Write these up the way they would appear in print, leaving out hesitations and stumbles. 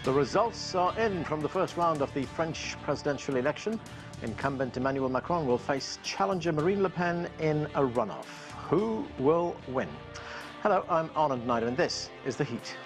The results are in from the first round of the French presidential election. Incumbent Emmanuel Macron will face challenger Marine Le Pen in a runoff. Who will win? Hello, I'm Anand Naidu, and this is The Heat.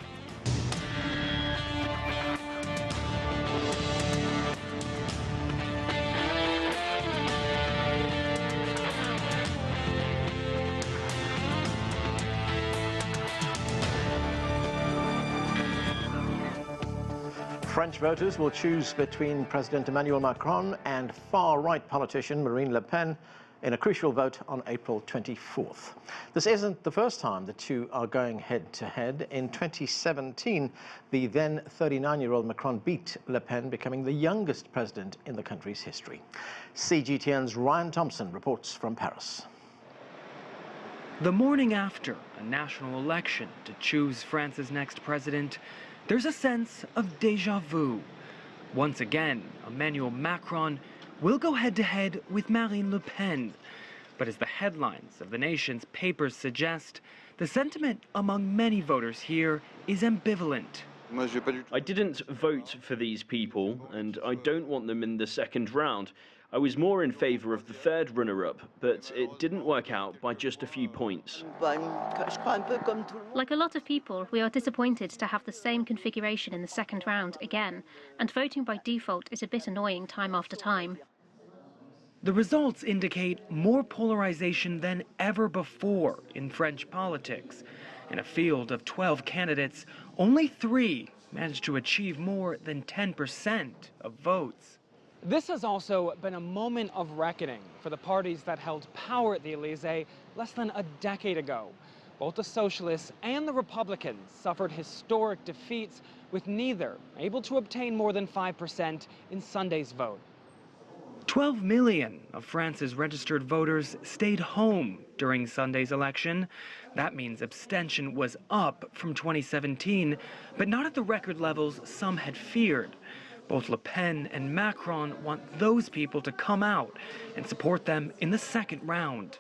French voters will choose between President Emmanuel Macron and far-right politician Marine Le Pen in a crucial vote on April 24th. This isn't the first time the two are going head-to-head. In 2017, the then 39-year-old Macron beat Le Pen, becoming the youngest president in the country's history. CGTN's Thompson reports from Paris. The morning after a national election to choose France's next president, there's a sense of déjà vu. Once again, Emmanuel Macron will go head-to-head with Marine Le Pen. But as the headlines of the nation's papers suggest, the sentiment among many voters here is ambivalent. I didn't vote for these people, and I don't want them in the second round. I was more in favour of the third runner-up, but it didn't work out by just a few points. Like a lot of people, we are disappointed to have the same configuration in the second round again, and voting by default is a bit annoying time after time. The results indicate more polarization than ever before in French politics. In a field of 12 candidates, only 3 managed to achieve more than 10% of votes. This has also been a moment of reckoning for the parties that held power at the Élysée less than a decade ago. Both the Socialists and the Republicans suffered historic defeats, with neither able to obtain more than 5% in Sunday's vote. 12 million of France's registered voters stayed home during Sunday's election. That means abstention was up from 2017, but not at the record levels some had feared. Both Le Pen and Macron want those people to come out and support them in the second round.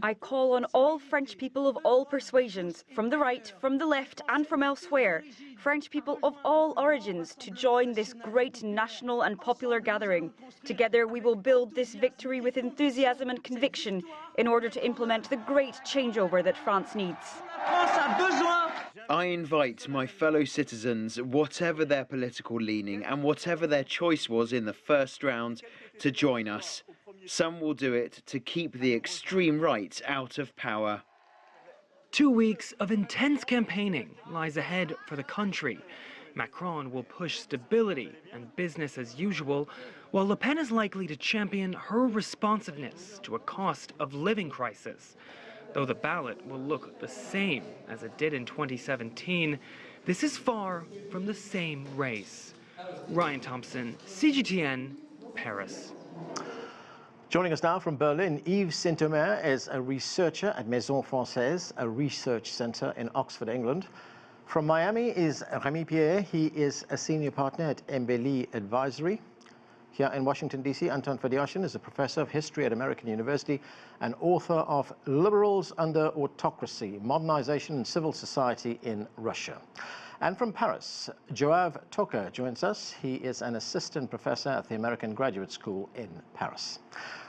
I call on all French people of all persuasions, from the right, from the left and from elsewhere, French people of all origins, to join this great national and popular gathering. Together we will build this victory with enthusiasm and conviction in order to implement the great changeover that France needs. I invite my fellow citizens, whatever their political leaning and whatever their choice was in the first round, to join us. Some will do it to keep the extreme right out of power. 2 weeks of intense campaigning lies ahead for the country. Macron will push stability and business as usual, while Le Pen is likely to champion her responsiveness to a cost of living crisis. Though the ballot will look the same as it did in 2017, this is far from the same race. Thompson, CGTN, Paris. Joining us now from Berlin, Yves Sintomer is a researcher at Maison Francaise, a research centre in Oxford, England. From Miami is Remi Piet. He is a senior partner at Embellie Advisory. Here in Washington, D.C., Anton Fedyashin is a professor of history at American University and author of Liberals Under Autocracy, Modernization and Civil Society in Russia. And from Paris, Joav Toker joins us. He is an assistant professor at the American Graduate School in Paris.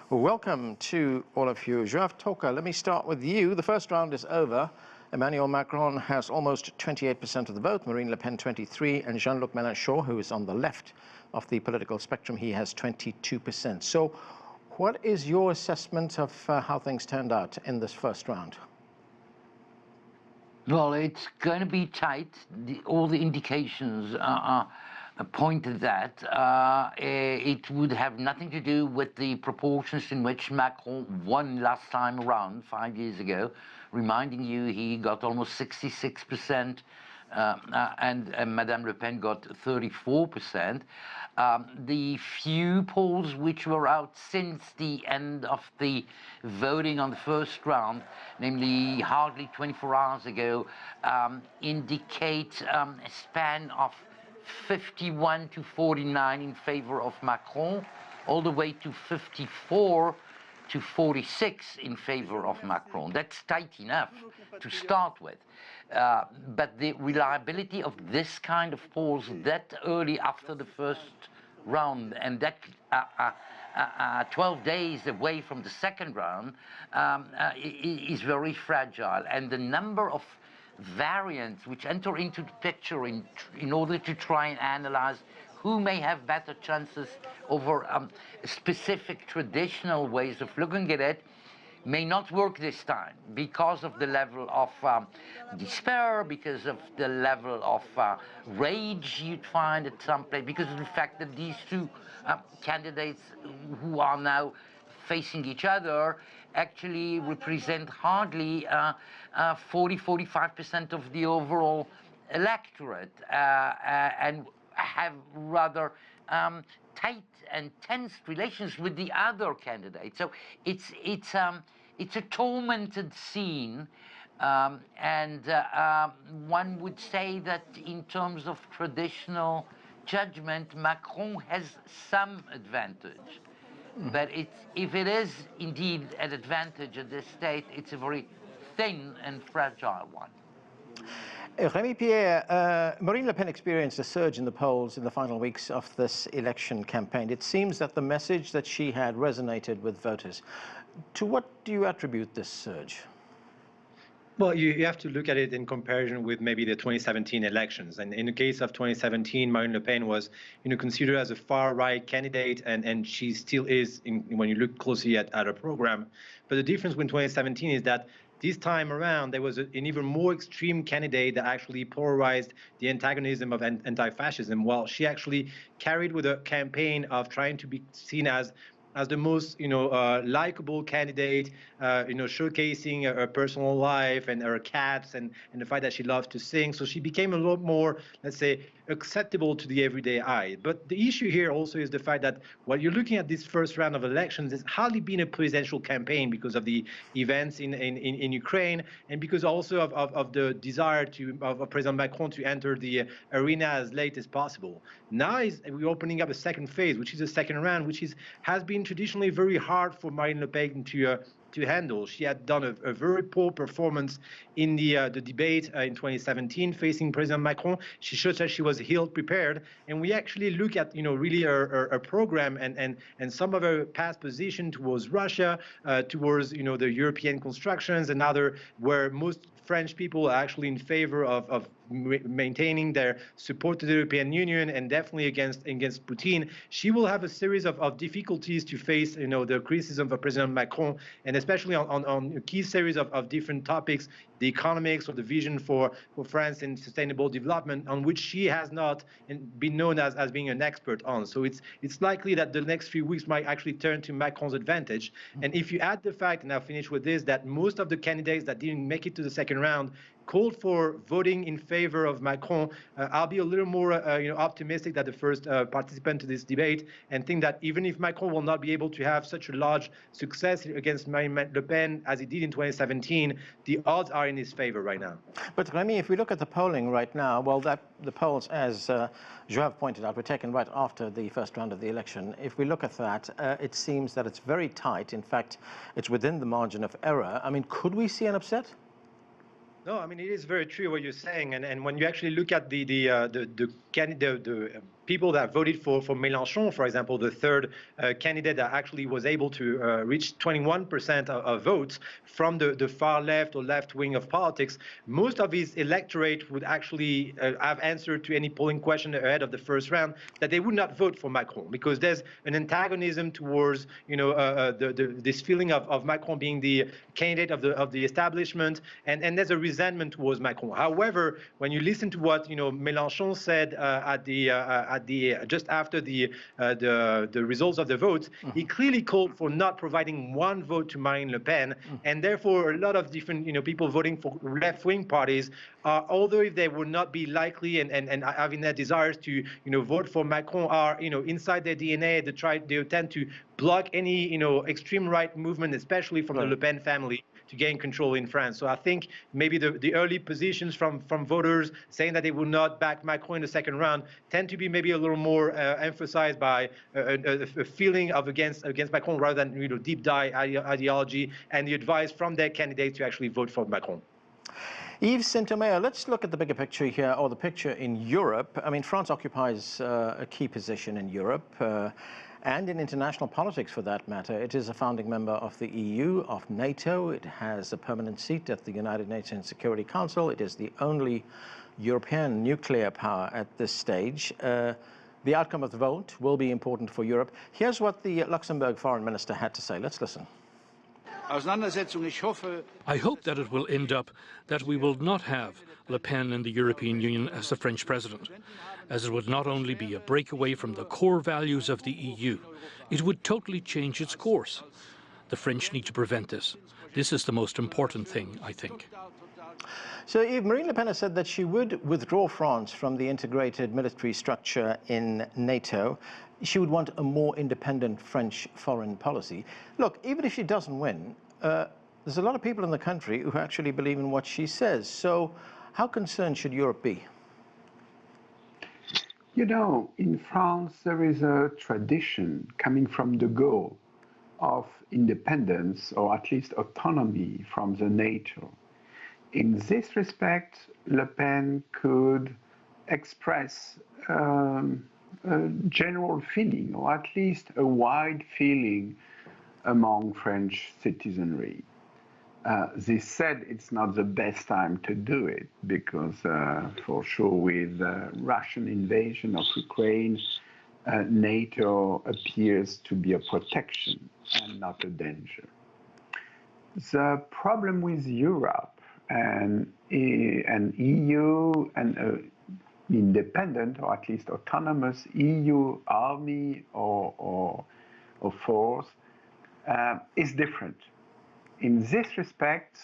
Well, welcome to all of you. Joav Toker, let me start with you. The first round is over. Emmanuel Macron has almost 28% of the vote, Marine Le Pen 23%, and Jean-Luc Mélenchon, who is on the left of the political spectrum, he has 22%. So what is your assessment of how things turned out in this first round? Well, it's going to be tight. All the indications point to that. It would have nothing to do with the proportions in which Macron won last time around, 5 years ago. Reminding you, he got almost 66%, and Madame Le Pen got 34%. The few polls which were out since the end of the voting on the first round, namely hardly 24 hours ago, indicate a span of 51 to 49 in favor of Macron, all the way to 54 to 46 in favor of Macron. That's tight enough to start with. But the reliability of this kind of polls that early after the first round, and that 12 days away from the second round, is very fragile. And the number of variants which enter into the picture in order to try and analyze who may have better chances over specific traditional ways of looking at it may not work this time because of the level of despair, because of the level of rage you'd find at some place, because of the fact that these two candidates who are now facing each other actually represent hardly 40–45% of the overall electorate and have rather tight and tense relations with the other candidates. So it's a tormented scene, and one would say that in terms of traditional judgment, Macron has some advantage. But if it is indeed an advantage at this stage, it's a very thin and fragile one. Remi Piet, Marine Le Pen experienced a surge in the polls in the final weeks of this election campaign. It seems that the message that she had resonated with voters. To what do you attribute this surge? Well, you have to look at it in comparison with maybe the 2017 elections. And in the case of 2017, Marine Le Pen was, considered as a far-right candidate, and she still is when you look closely at her program. But the difference with 2017 is that this time around, there was an even more extreme candidate that actually polarized the antagonism of anti-fascism, while she actually carried with a campaign of trying to be seen as the most, likable candidate, showcasing her personal life and her cats and the fact that she loves to sing. So she became a lot more, let's say, acceptable to the everyday eye. But the issue here also is the fact that while you're looking at this first round of elections, it's hardly been a presidential campaign because of the events in Ukraine, and because also of the desire of President Macron to enter the arena as late as possible. Now we're opening up a second phase, which is a second round, which has been traditionally very hard for Marine Le Pen to handle. She had done a very poor performance in the debate in 2017 facing President Macron. She showed that she was ill prepared, and we actually look at really her program and some of her past position towards Russia, towards the European constructions and other, where most French people are actually in favor of maintaining their support to the European Union and definitely against Putin. She will have a series of difficulties to face, the criticism of President Macron, and especially on a key series of different topics, the economics or the vision for France and sustainable development, on which she has not been known as being an expert on. So it's likely that the next few weeks might actually turn to Macron's advantage. And if you add the fact, and I'll finish with this, that most of the candidates that didn't make it to the second round called for voting in favor of Macron, I'll be a little more optimistic that the first participant to this debate, and think that even if Macron will not be able to have such a large success against Marine Le Pen as he did in 2017, the odds are in his favor right now. But Remi, if we look at the polling right now, well, the polls, as Joav pointed out, were taken right after the first round of the election. If we look at that, it seems that it's very tight. In fact, it's within the margin of error. I mean, could we see an upset? No, I mean, it is very true what you're saying, and when you actually look at the people that voted for Mélenchon, for example, the third candidate that actually was able to reach 21% of votes from the far left or left wing of politics, most of his electorate would actually have answered to any polling question ahead of the first round that they would not vote for Macron, because there's an antagonism towards this feeling of Macron being the candidate of the establishment, and there's a resentment towards Macron. However, when you listen to what Mélenchon said just after the results of the votes, he clearly called for not providing one vote to Marine Le Pen, and therefore a lot of different people voting for left-wing parties, although if they would not be likely and having their desires to vote for Macron, are inside their DNA. They tend to block any extreme right movement, especially from the Le Pen family, to gain control in France. So I think maybe the early positions from voters saying that they will not back Macron in the second round tend to be maybe maybe a little more emphasized by a feeling of against Macron rather than deep dive ideology, and the advice from their candidates to actually vote for Macron. Yves Sintomer, let's look at the bigger picture here, or the picture in Europe. I mean, France occupies a key position in Europe and in international politics, for that matter. It is a founding member of the EU, of NATO. It has a permanent seat at the United Nations Security Council. It is the only European nuclear power at this stage. The outcome of the vote will be important for Europe. Here's what the Luxembourg foreign minister had to say. Let's listen. I hope that it will end up that we will not have Le Pen in the European Union as the French president, as it would not only be a breakaway from the core values of the EU, it would totally change its course. The French need to prevent this. This is the most important thing, I think. So, Yves, Marine Le Pen has said that she would withdraw France from the integrated military structure in NATO. She would want a more independent French foreign policy. Look, even if she doesn't win, there's a lot of people in the country who actually believe in what she says. So how concerned should Europe be? You know, in France, there is a tradition coming from de Gaulle of independence, or at least autonomy from the NATO. In this respect, Le Pen could express a general feeling, or at least a wide feeling among French citizenry. This said, it's not the best time to do it, because for sure with the Russian invasion of Ukraine, NATO appears to be a protection and not a danger. The problem with Europe and EU and independent, or at least autonomous EU army or force is different. In this respect,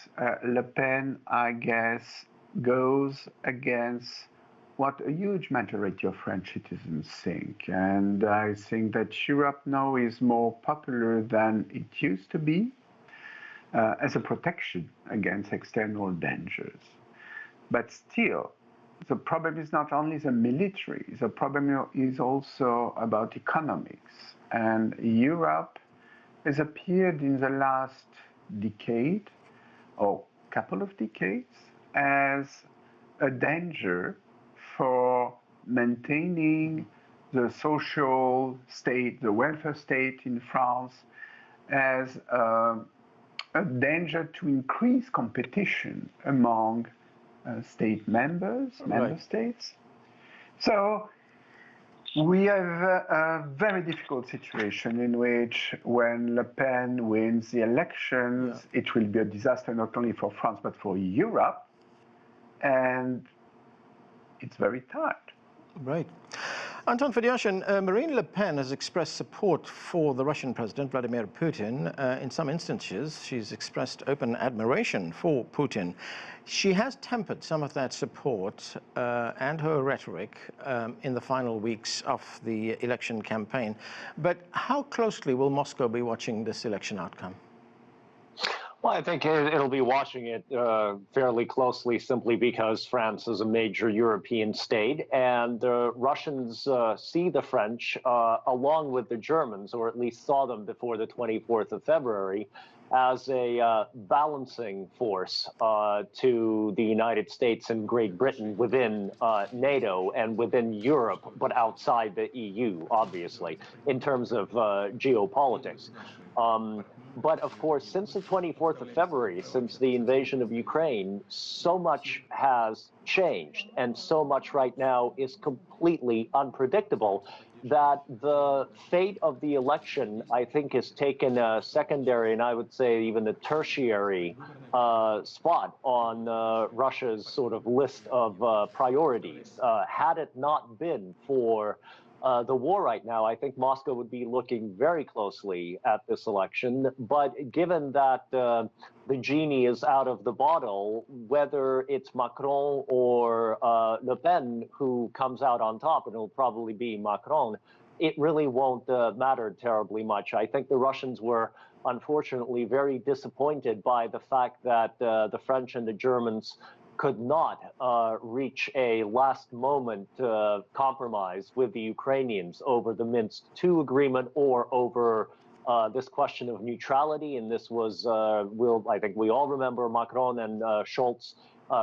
Le Pen, I guess, goes against what a huge majority of French citizens think. And I think that Europe now is more popular than it used to be as a protection against external dangers. But still, the problem is not only the military, the problem is also about economics. And Europe has appeared in the last decade, or couple of decades, as a danger for maintaining the social state, the welfare state in France, as a danger to increase competition among member states. So we have a very difficult situation in which when Le Pen wins the elections, it will be a disaster not only for France but for Europe, and it's very tight. Right. Anton Fedyashin, Marine Le Pen has expressed support for the Russian President, Vladimir Putin. In some instances, she's expressed open admiration for Putin. She has tempered some of that support and her rhetoric in the final weeks of the election campaign. But how closely will Moscow be watching this election outcome? Well, I think it'll be watching it fairly closely, simply because France is a major European state, and the Russians see the French, along with the Germans, or at least saw them before the 24th of February, as a balancing force to the United States and Great Britain within NATO and within Europe, but outside the EU, obviously, in terms of geopolitics. But of course, since the 24th of February, since the invasion of Ukraine, so much has changed, and so much right now is completely unpredictable that the fate of the election, I think, has taken a secondary, and I would say even a tertiary spot on Russia's sort of list of priorities. Had it not been for the war right now, I think Moscow would be looking very closely at this election. But given that the genie is out of the bottle, whether it's Macron or Le Pen who comes out on top, and it'll probably be Macron, it really won't matter terribly much. I think the Russians were unfortunately very disappointed by the fact that the French and the Germans could not reach a last moment compromise with the Ukrainians over the Minsk II agreement or over this question of neutrality. And this was, I think we all remember Macron and Scholz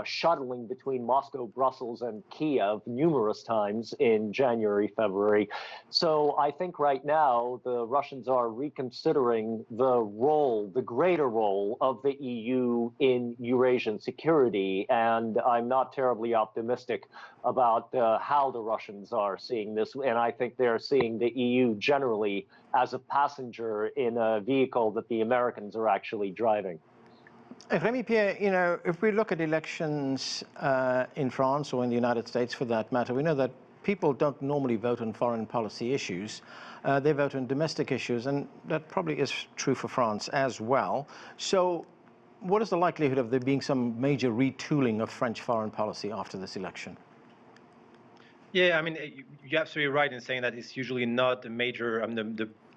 shuttling between Moscow, Brussels, and Kiev numerous times in January, February. So I think right now the Russians are reconsidering the role, the greater role of the EU in Eurasian security. And I'm not terribly optimistic about how the Russians are seeing this. And I think they're seeing the EU generally as a passenger in a vehicle that the Americans are actually driving. Remi Piet, you know, if we look at elections in France or in the United States for that matter, we know that people don't normally vote on foreign policy issues. They vote on domestic issues, and that probably is true for France as well. So what is the likelihood of there being some major retooling of French foreign policy after this election? Yeah, I mean, you're absolutely right in saying that it's usually not a major,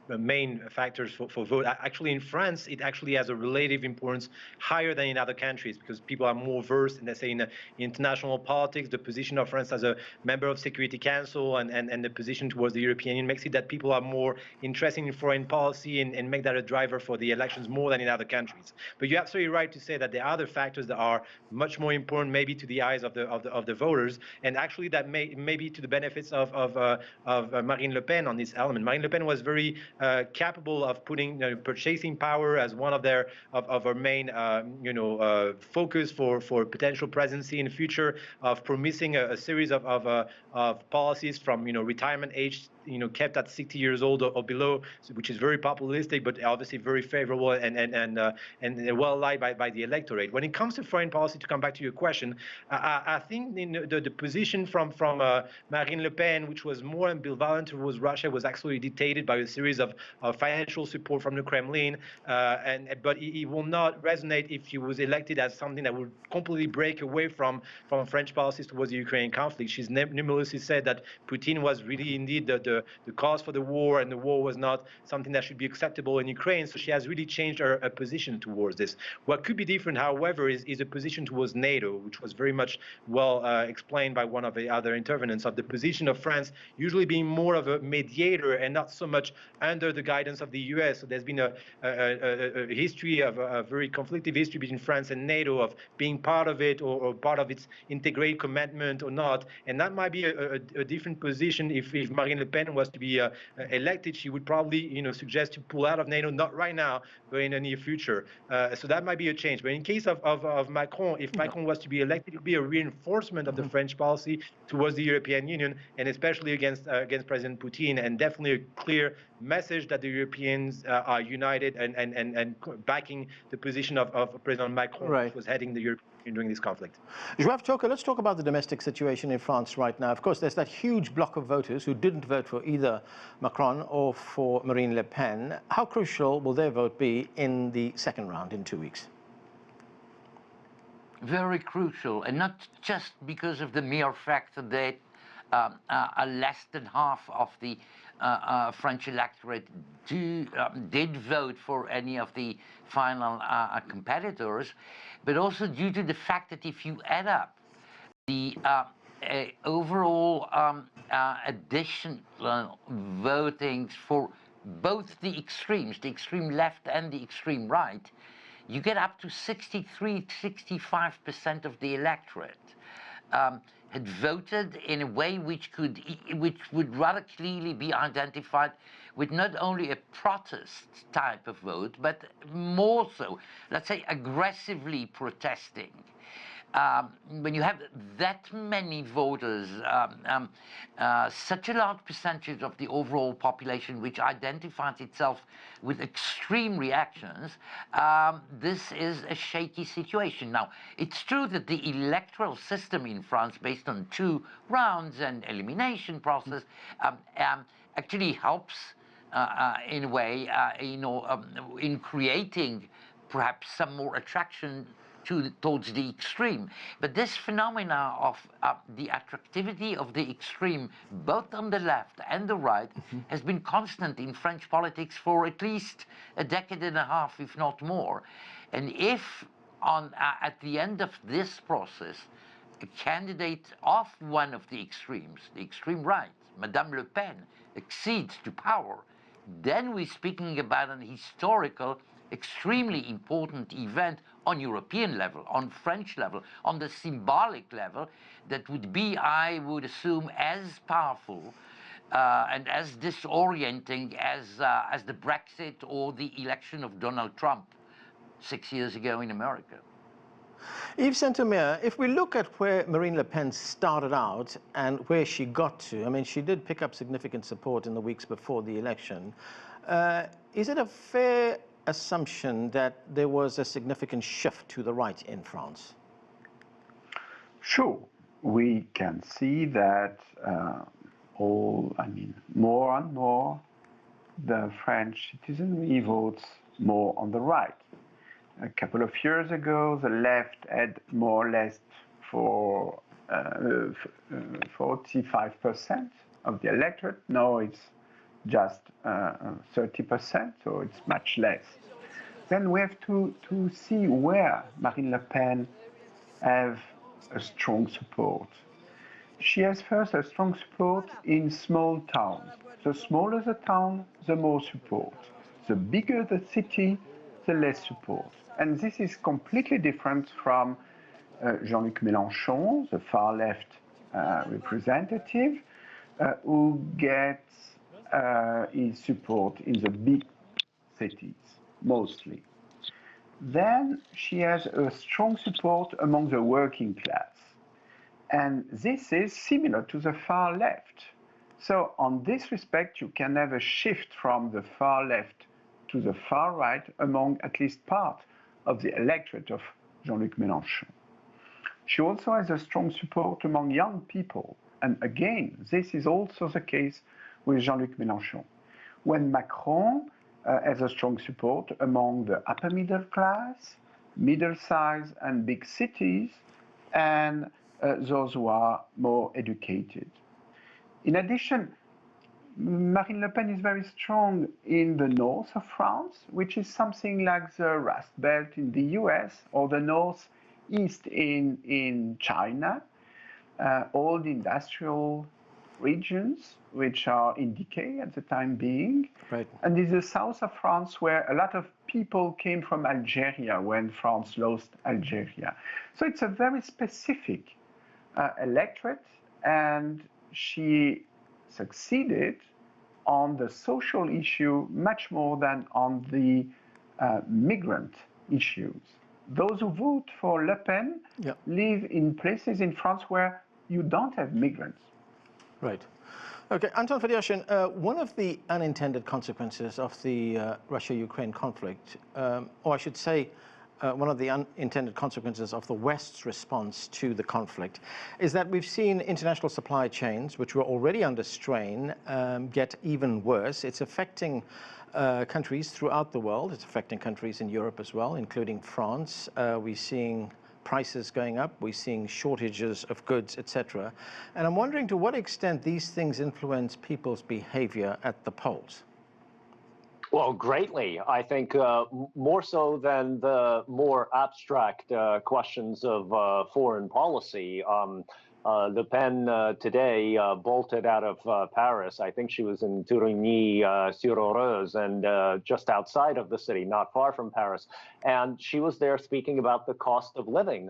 the main factors for vote. Actually, in France, it actually has a relative importance higher than in other countries because people are more versed in, let's say, in international politics. The position of France as a member of Security Council and the position towards the European Union makes it that people are more interested in foreign policy and make that a driver for the elections more than in other countries. But you're absolutely right to say that there are other factors that are much more important, maybe to the eyes of the voters, and actually that may be to the benefits of Marine Le Pen on this element. Marine Le Pen was very capable of putting purchasing power as one of her main focus for potential presidency in the future, of promising a series of policies from retirement age kept at 60 years old or below, which is very populistic, but obviously very favorable and well liked by the electorate. When it comes to foreign policy, to come back to your question, I think the position from Marine Le Pen, which was more ambivalent towards Russia, was actually dictated by a series of financial support from the Kremlin, but it will not resonate if she was elected as something that would completely break away from French policies towards the Ukrainian conflict. She's numerously said that Putin was really indeed the cause for the war, and the war was not something that should be acceptable in Ukraine. So she has really changed her position towards this. What could be different, however, is a position towards NATO, which was very much well explained by one of the other intervenants, of the position of France usually being more of a mediator and not so much under the guidance of the US. So there's been a history of a very conflictive history between France and NATO, of being part of it or part of its integrated commitment or not. And that might be a different position if Marine Le Pen was to be elected. She would probably suggest to pull out of NATO, not right now, but in the near future. So that might be a change. But in case of Macron, if Macron was to be elected, it would be a reinforcement of the French policy towards the European Union, and especially against President Putin, and definitely a clear message that the Europeans are united and backing the position of President Macron, right, who was heading the European Union during this conflict. Joav Toker, let's talk about the domestic situation in France right now. Of course, there's that huge block of voters who didn't vote for either Macron or for Marine Le Pen. How crucial will their vote be in the second round in 2 weeks? Very crucial, and not just because of the mere fact that less than half of the French electorate did vote for any of the final competitors, but also due to the fact that if you add up the overall additional votings for both the extremes, the extreme left and the extreme right, you get up to 63–65% of the electorate had voted in a way which would rather clearly be identified with not only a protest type of vote, but more so, let's say, aggressively protesting. When you have that many voters, such a large percentage of the overall population which identifies itself with extreme reactions, this is a shaky situation. Now, it's true that the electoral system in France, based on 2 rounds and elimination process, actually helps in a way, in creating perhaps some more attraction towards the extreme. But this phenomena of the attractivity of the extreme, both on the left and the right, has been constant in French politics for at least a decade and a half, if not more. And if at the end of this process, a candidate of one of the extremes, the extreme right, Madame Le Pen, accedes to power, then we're speaking about an historical, extremely important event on European level, on French level, on the symbolic level, that would be, I would assume, as powerful and as disorienting as the Brexit or the election of Donald Trump 6 years ago in America. Yves Sintomer, if we look at where Marine Le Pen started out and where she got to, I mean, she did pick up significant support in the weeks before the election. Is it a fair assumption that there was a significant shift to the right in France? Sure. We can see that more and more the French citizenry votes more on the right. A couple of years ago, the left had more or less 45% of the electorate. Now it's just 30%, so it's much less. Then we have to see where Marine Le Pen have a strong support. She has first a strong support in small towns. The smaller the town, the more support. The bigger the city, the less support. And this is completely different from Jean-Luc Mélenchon, the far-left representative, who gets his support in the big cities, mostly. Then she has a strong support among the working class. And this is similar to the far left. So on this respect, you can have a shift from the far left to the far right among at least part of the electorate of Jean-Luc Mélenchon. She also has a strong support among young people. And again, this is also the case with Jean-Luc Mélenchon. When Macron has a strong support among the upper middle class, middle size and big cities, and those who are more educated. In addition, Marine Le Pen is very strong in the north of France, which is something like the Rust Belt in the US or the northeast in China, all the industrial regions which are in decay at the time being. Right. And in the south of France, where a lot of people came from Algeria when France lost Algeria. So it's a very specific electorate, and she succeeded on the social issue much more than on the migrant issues. Those who vote for Le Pen live in places in France where you don't have migrants. Right. Okay, Anton Fedyashin, one of the unintended consequences of the Russia-Ukraine conflict, or I should say, one of the unintended consequences of the West's response to the conflict is that we've seen international supply chains, which were already under strain, get even worse. It's affecting countries throughout the world. It's affecting countries in Europe as well, including France. We're seeing prices going up. We're seeing shortages of goods, etc. And I'm wondering to what extent these things influence people's behavior at the polls. Well, greatly. I think more so than the more abstract questions of foreign policy. Le Pen today bolted out of Paris. I think she was in Tourigny-sur-Oreuze and just outside of the city, not far from Paris. And she was there speaking about the cost of living.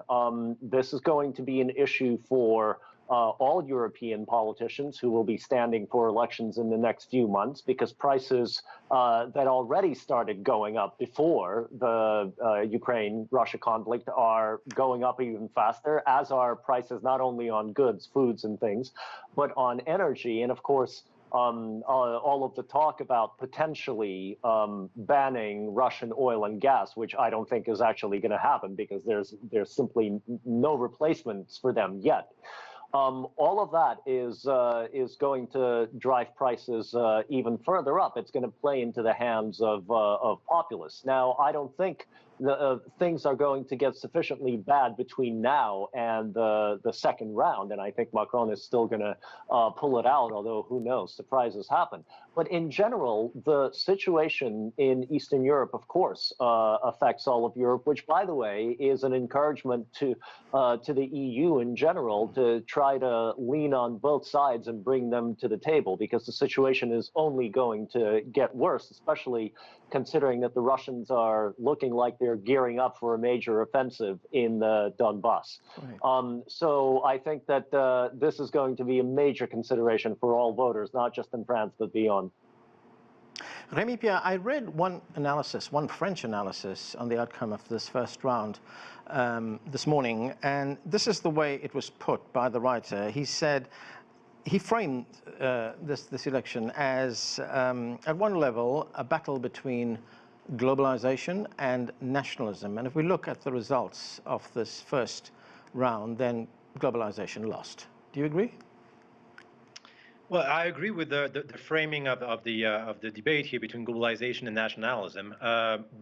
This is going to be an issue for all European politicians who will be standing for elections in the next few months, because prices that already started going up before the Ukraine-Russia conflict are going up even faster, as are prices not only on goods, foods and things, but on energy. And of course, all of the talk about potentially banning Russian oil and gas, which I don't think is actually going to happen, because there's simply no replacements for them yet. All of that is going to drive prices even further up. It's going to play into the hands of populists. Now, I don't think things are going to get sufficiently bad between now and the second round. And I think Macron is still going to pull it out, although who knows, surprises happen. But in general, the situation in Eastern Europe, of course, affects all of Europe, which, by the way, is an encouragement to the EU in general to try to lean on both sides and bring them to the table, because the situation is only going to get worse, especially considering that the Russians are looking like they're gearing up for a major offensive in the Donbass. Right. So I think that this is going to be a major consideration for all voters, not just in France, but beyond. Remi Piet, I read one French analysis on the outcome of this first round this morning, and this is the way it was put by the writer. He said, he framed this election as, at one level, a battle between globalization and nationalism. And if we look at the results of this first round, then globalization lost. Do you agree? Well, I agree with the framing of the debate here between globalization and nationalism.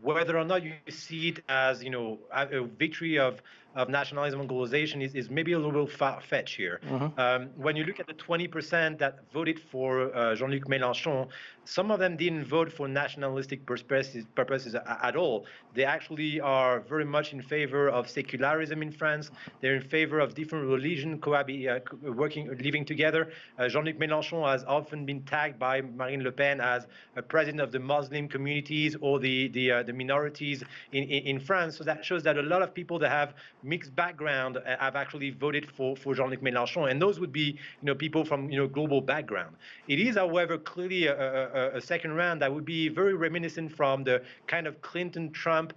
Whether or not you see it as, you know, a victory of nationalism and globalization is maybe a little far-fetched here. Mm-hmm. When you look at the 20% that voted for Jean-Luc Mélenchon, some of them didn't vote for nationalistic purposes at all. They actually are very much in favor of secularism in France. They're in favor of different religions living together. Jean-Luc Mélenchon has often been tagged by Marine Le Pen as a president of the Muslim communities or the minorities in France. So that shows that a lot of people that have mixed background have actually voted for Jean-Luc Mélenchon, and those would be, you know, people from, you know, global background. It is, however, clearly a second round that would be very reminiscent from the kind of Clinton-Trump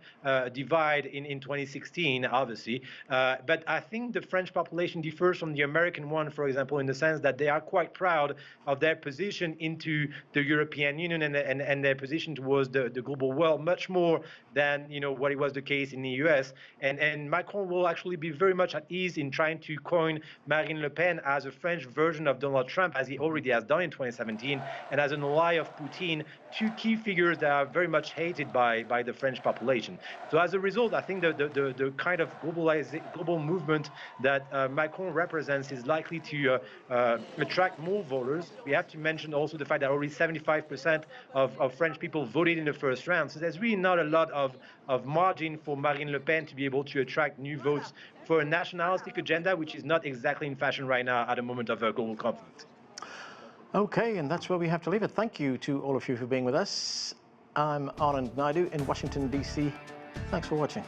divide in 2016, obviously. But I think the French population differs from the American one, for example, in the sense that they are quite proud of their position into the European Union and their position towards the global world, much more than, you know, what it was the case in the US. And Macron will actually be very much at ease in trying to coin Marine Le Pen as a French version of Donald Trump, as he already has done in 2017, and as an ally of Putin, two key figures that are very much hated by the French population. So as a result, I think the kind of global movement that Macron represents is likely to attract more voters. We have to mention also the fact that already 75% of French people voted in the first round. So there's really not a lot of margin for Marine Le Pen to be able to attract new votes for a nationalistic agenda, which is not exactly in fashion right now at a moment of global conflict. Okay, and that's where we have to leave it. Thank you to all of you for being with us. I'm Anand Naidu in Washington, D.C. Thanks for watching.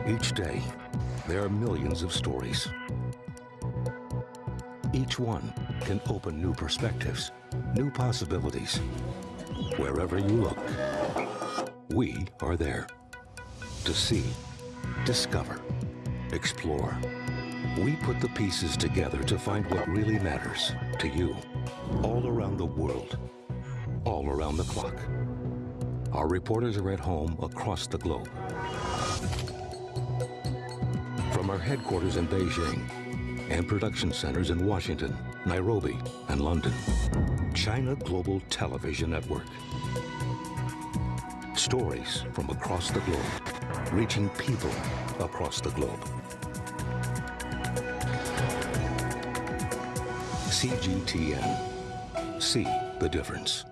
Each day, there are millions of stories. Each one can open new perspectives, new possibilities. Wherever you look, we are there. To see, discover, explore. We put the pieces together to find what really matters to you, all around the world, all around the clock. Our reporters are at home across the globe. From our headquarters in Beijing and production centers in Washington, Nairobi, and London, China Global Television Network. Stories from across the globe, reaching people across the globe. CGTN. See the difference.